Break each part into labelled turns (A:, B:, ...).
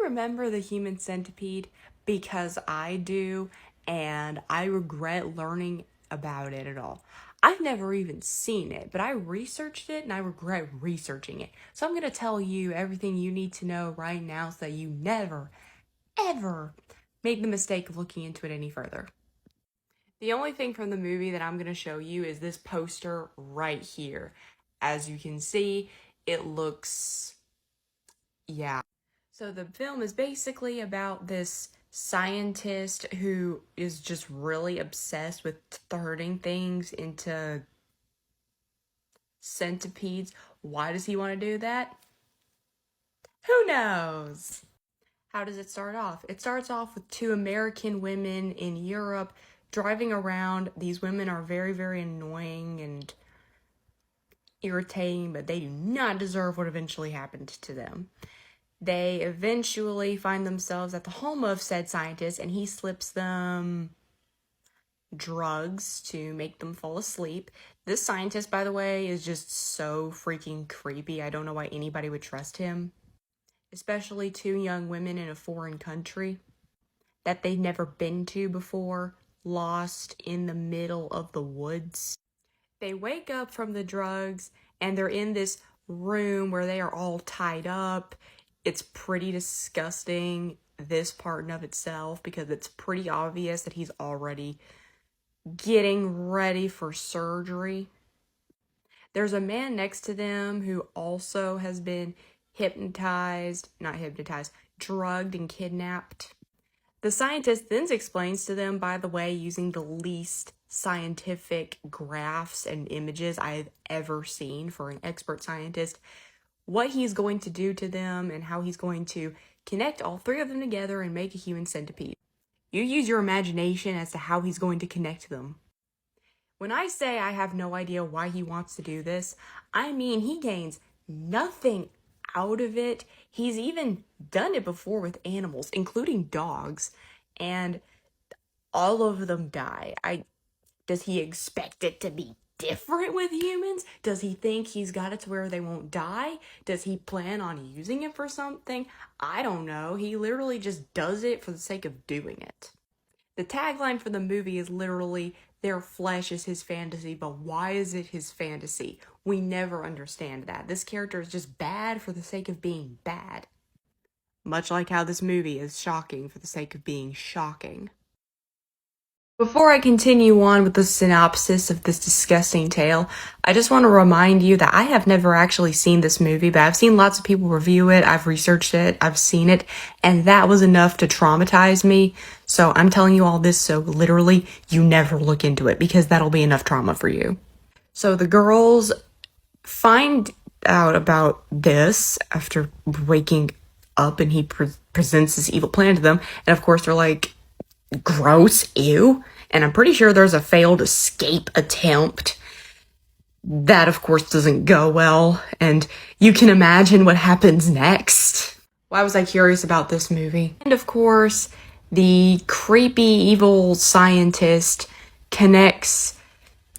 A: remember the human centipede? Because I do, and I regret learning about it at all. I've never even seen it, but I researched it and I regret researching it. So I'm going to tell you everything you need to know right now so that you never, ever make the mistake of looking into it any further. The only thing from the movie that I'm going to show you is this poster right here. As you can see, it looks, yeah. So the film is basically about this scientist who is just really obsessed with turning things into centipedes. Why does he want to do that? Who knows? How does it start off? It starts off with two American women in Europe driving around. These women are very, very annoying and irritating, but they do not deserve what eventually happened to them. They eventually find themselves at the home of said scientist, and he slips them drugs to make them fall asleep. This scientist, by the way, is just so freaking creepy. I don't know why anybody would trust him, especially two young women in a foreign country that they've never been to before, lost in the middle of the woods. They wake up from the drugs, and they're in this room where they are all tied up. It's pretty disgusting, this part in of itself, because it's pretty obvious that he's already getting ready for surgery. There's a man next to them who also has been drugged and kidnapped. The scientist then explains to them, by the way, using the least scientific graphs and images I've ever seen for an expert scientist, what he's going to do to them and how he's going to connect all three of them together and make a human centipede. You use your imagination as to how he's going to connect them. When I say I have no idea why he wants to do this, I mean he gains nothing out of it. He's even done it before with animals, including dogs, and all of them die. Does he expect it to be different with humans? Does he think he's got it to where they won't die? Does he plan on using it for something? I don't know. He literally just does it for the sake of doing it. The tagline for the movie is literally, their flesh is his fantasy, but why is it his fantasy? We never understand that. This character is just bad for the sake of being bad. Much like how this movie is shocking for the sake of being shocking. Before I continue on with the synopsis of this disgusting tale, I just want to remind you that I have never actually seen this movie, but I've seen lots of people review it, I've researched it, I've seen it, and that was enough to traumatize me. So I'm telling you all this so literally you never look into it, because that'll be enough trauma for you. So the girls find out about this after waking up, and he presents this evil plan to them, and of course they're like, gross, ew. And I'm pretty sure there's a failed escape attempt. That, of course, doesn't go well, and you can imagine what happens next. Why was I curious about this movie? And of course, the creepy, evil scientist connects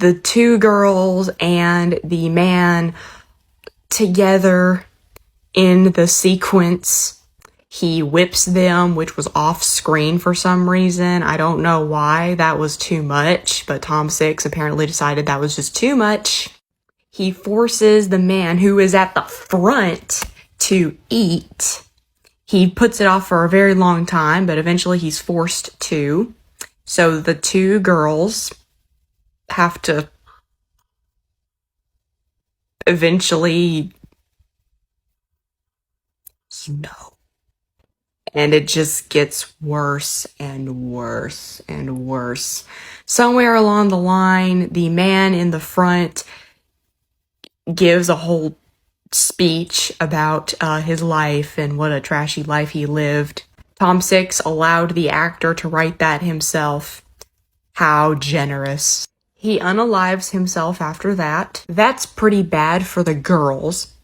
A: the two girls and the man together in the sequence. He whips them, which was off screen for some reason. I don't know why. That was too much, but Tom Six apparently decided that was just too much. He forces the man who is at the front to eat. He puts it off for a very long time, but eventually he's forced to. So the two girls have to eventually, and it just gets worse and worse and worse. Somewhere along the line, the man in the front gives a whole speech about his life and what a trashy life he lived. Tom Six allowed the actor to write that himself. How generous. He unalives himself after that. That's pretty bad for the girls.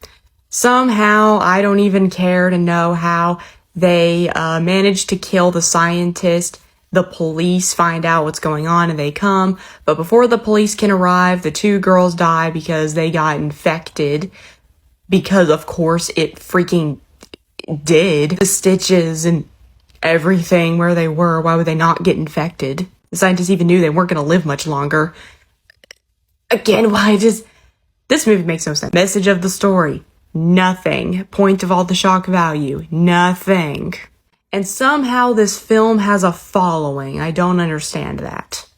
A: Somehow, I don't even care to know how, they manage to kill the scientist. The police find out what's going on and they come. But before the police can arrive, the two girls die because they got infected. Because, of course, did. The stitches and everything where they were, why would they not get infected? The scientists even knew they weren't going to live much longer. Again, this movie makes no sense. Message of the story, nothing. Point of all the shock value, nothing. And somehow this film has a following. I don't understand that.